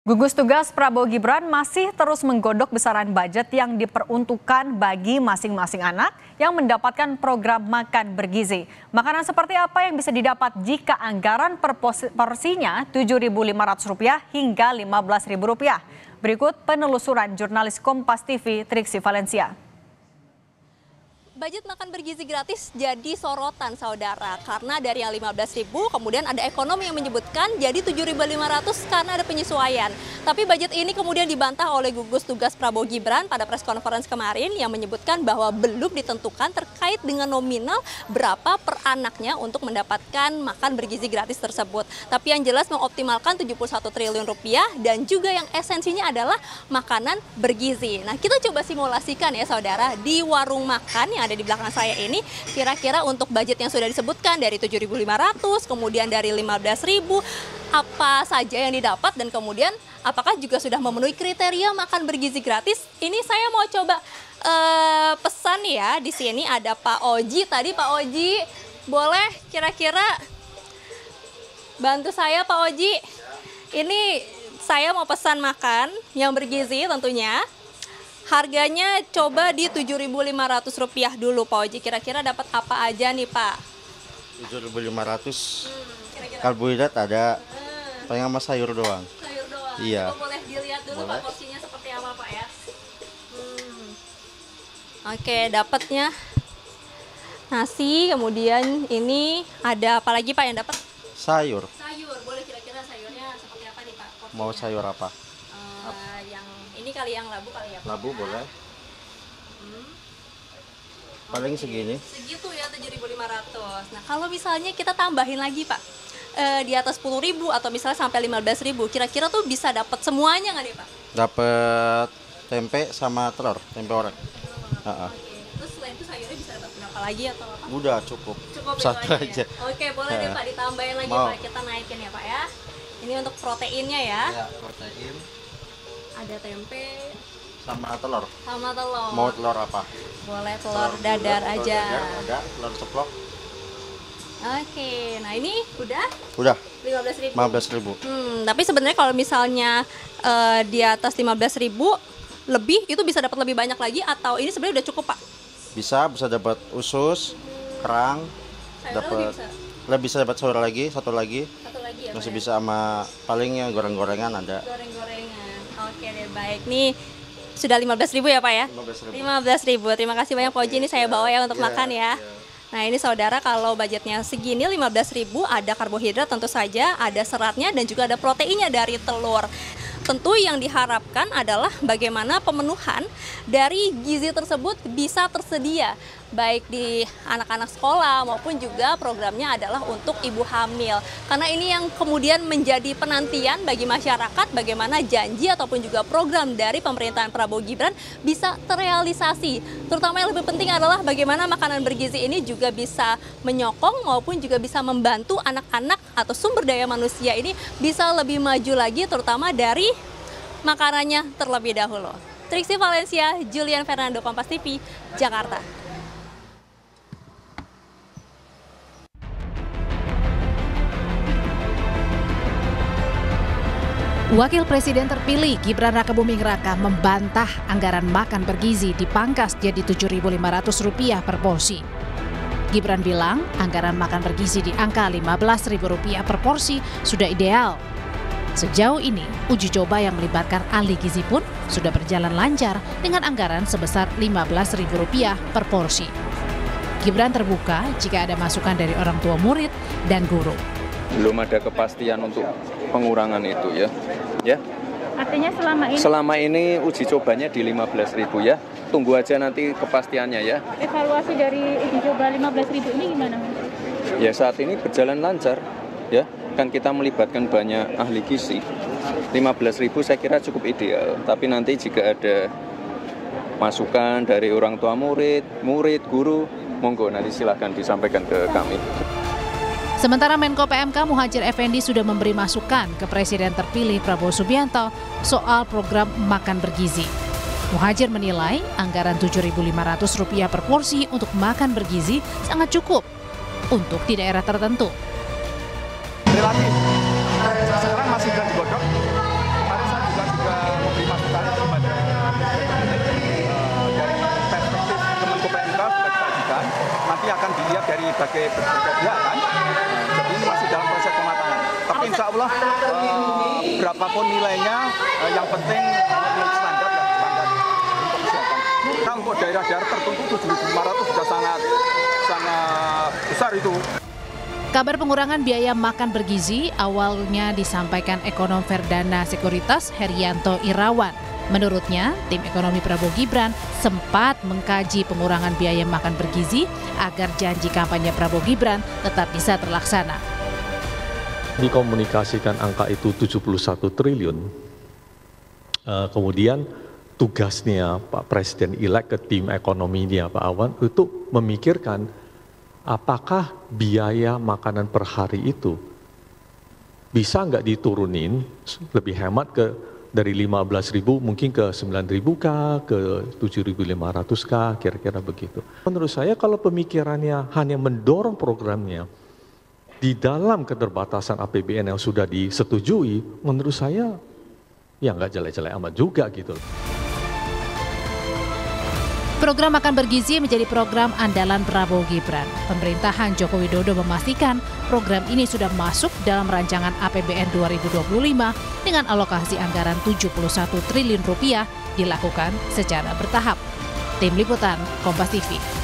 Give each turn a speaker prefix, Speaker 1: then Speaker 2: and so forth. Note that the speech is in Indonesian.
Speaker 1: Gugus Tugas Prabowo Gibran masih terus menggodok besaran budget yang diperuntukkan bagi masing-masing anak yang mendapatkan program makan bergizi. Makanan seperti apa yang bisa didapat jika anggaran per porsinya Rp7.500 hingga Rp15.000? Berikut penelusuran jurnalis Kompas TV Triksi Valencia.
Speaker 2: Budget makan bergizi gratis jadi sorotan saudara, karena dari yang 15.000 kemudian ada ekonom yang menyebutkan jadi 7.500 karena ada penyesuaian. Tapi budget ini kemudian dibantah oleh Gugus Tugas Prabowo Gibran pada press conference kemarin yang menyebutkan bahwa belum ditentukan terkait dengan nominal berapa per anaknya untuk mendapatkan makan bergizi gratis tersebut. Tapi yang jelas mengoptimalkan 71 triliun rupiah dan juga yang esensinya adalah makanan bergizi. Nah, kita coba simulasikan ya saudara, di warung makan yang ada di belakang saya ini, kira-kira untuk budget yang sudah disebutkan dari 7.500, kemudian dari 15.000, apa saja yang didapat dan kemudian apakah juga sudah memenuhi kriteria makan bergizi gratis? Ini saya mau coba pesan ya. Di sini ada Pak Oji. Tadi Pak Oji, boleh kira-kira bantu saya Pak Oji? Ini saya mau pesan makan yang bergizi tentunya. Harganya coba di Rp7.500 dulu Pak Oji. Kira-kira dapat apa aja nih Pak?
Speaker 3: 7.500. Karbohidrat ada. Paling sama sayur doang.
Speaker 2: Sayur doang.
Speaker 3: Iya.
Speaker 2: Coba boleh dilihat dulu Pak porsinya seperti apa Pak ya. Oke, dapatnya nasi, kemudian ini ada apa lagi Pak yang dapat?
Speaker 3: Sayur.
Speaker 2: Sayur. Boleh kira-kira sayurnya seperti apa nih Pak? Porsinya?
Speaker 3: Mau sayur apa?
Speaker 2: Yang ini kali, yang labu kali ya Pak?
Speaker 3: Labu boleh. Paling segini.
Speaker 2: Segitu ya 7.500. Nah, kalau misalnya kita tambahin lagi Pak, di atas 10.000 atau misalnya sampai 15.000, kira-kira tuh bisa dapat semuanya nggak nih Pak?
Speaker 3: Dapat tempe sama telur, tempe orek.
Speaker 2: Terus selain itu sayurnya bisa dapat berapa lagi atau apa?
Speaker 3: Udah cukup.
Speaker 2: Cukup itu
Speaker 3: Satu aja.
Speaker 2: Ya? Oke, boleh deh Pak ditambahin lagi
Speaker 3: Mau.
Speaker 2: Pak, kita naikin ya Pak ya. Ini untuk proteinnya ya.
Speaker 3: Ya, protein.
Speaker 2: Ada tempe
Speaker 3: Sama telur.
Speaker 2: sama telur.
Speaker 3: Mau telur apa?
Speaker 2: Boleh telur dadar aja.
Speaker 3: Telur dadar, ada telur ceplok.
Speaker 2: Oke, nah ini udah
Speaker 3: Udah
Speaker 2: 15.000.
Speaker 3: 15.000.
Speaker 2: Tapi sebenarnya kalau misalnya di atas 15.000 lebih itu bisa dapat lebih banyak lagi atau ini sebenarnya udah cukup Pak?
Speaker 3: Bisa dapat usus, kerang, dapat lebih bisa dapat sayur lagi, satu lagi.
Speaker 2: Satu lagi ya.
Speaker 3: Masih
Speaker 2: Pak,
Speaker 3: bisa sama palingnya goreng-gorengan ada.
Speaker 2: goreng-gorengan. Oke deh, baik. Nih sudah 15.000 ya Pak ya?
Speaker 3: 15.000.
Speaker 2: 15.000. Terima kasih banyak Pak Oji, ini saya bawa ya untuk makan ya. Nah ini saudara, kalau budgetnya segini 15.000, ada karbohidrat tentu saja, ada seratnya dan juga ada proteinnya dari telur. Tentu yang diharapkan adalah bagaimana pemenuhan dari gizi tersebut bisa tersedia baik di anak-anak sekolah maupun juga programnya adalah untuk ibu hamil. Karena ini yang kemudian menjadi penantian bagi masyarakat, bagaimana janji ataupun juga program dari pemerintahan Prabowo Gibran bisa terrealisasi. Terutama yang lebih penting adalah bagaimana makanan bergizi ini juga bisa menyokong maupun juga bisa membantu anak-anak atau sumber daya manusia ini bisa lebih maju lagi, terutama dari makanannya terlebih dahulu. Triksi Valencia, Julian Fernando, Kompas TV, Jakarta.
Speaker 4: Wakil Presiden terpilih Gibran Rakebuming Raka membantah anggaran makan bergizi dipangkas jadi Rp7.500 per porsi. Gibran bilang anggaran makan bergizi di angka Rp15.000 per porsi sudah ideal. Sejauh ini, uji coba yang melibatkan ahli gizi pun sudah berjalan lancar dengan anggaran sebesar Rp15.000 per porsi. Gibran terbuka jika ada masukan dari orang tua murid dan guru.
Speaker 5: Belum ada kepastian untuk pengurangan itu ya.
Speaker 6: Artinya
Speaker 5: selama ini uji cobanya di 15.000 ya. Tunggu aja nanti kepastiannya ya.
Speaker 6: evaluasi dari uji coba 15.000 ini gimana Mas?
Speaker 5: Ya saat ini berjalan lancar ya. Kan kita melibatkan banyak ahli gizi. 15.000 saya kira cukup ideal. Tapi nanti jika ada masukan dari orang tua murid, guru, monggo nanti silahkan disampaikan ke kami.
Speaker 4: Sementara Menko PMK Muhadjir Effendi sudah memberi masukan ke Presiden terpilih Prabowo Subianto soal program makan bergizi. Muhadjir menilai anggaran Rp7.500 per porsi untuk makan bergizi sangat cukup untuk di daerah tertentu.
Speaker 7: Relatif, sekarang masih digodok. Pada saat dari berbagai pihak kan. Jadi ini masih dalam proses pematangan. Tapi insya Allah berapapun nilainya, yang penting nilai standar lah, standar untuk kesehatan. Nah, untuk daerah-daerah tertentu 7.500 sudah sangat besar itu.
Speaker 4: Kabar pengurangan biaya makan bergizi awalnya disampaikan ekonom Verdana Sekuritas Herianto Irawan. Menurutnya, tim ekonomi Prabowo Gibran sempat mengkaji pengurangan biaya makan bergizi agar janji kampanye Prabowo Gibran tetap bisa terlaksana.
Speaker 8: Dikomunikasikan angka itu 71 triliun. Kemudian tugasnya Pak Presiden-elek ke tim ekonominya Pak Awan untuk memikirkan apakah biaya makanan per hari itu bisa nggak diturunin lebih hemat dari 15.000 mungkin ke 9.000 kah, ke 7.500 kah, kira-kira begitu. Menurut saya kalau pemikirannya hanya mendorong programnya di dalam keterbatasan APBN yang sudah disetujui, menurut saya ya nggak jelek-jelek amat juga gitu.
Speaker 4: Program makan bergizi menjadi program andalan Prabowo Gibran. Pemerintahan Joko Widodo memastikan program ini sudah masuk dalam rancangan APBN 2025 dengan alokasi anggaran 71 triliun rupiah dilakukan secara bertahap. Tim Liputan, Kompas TV.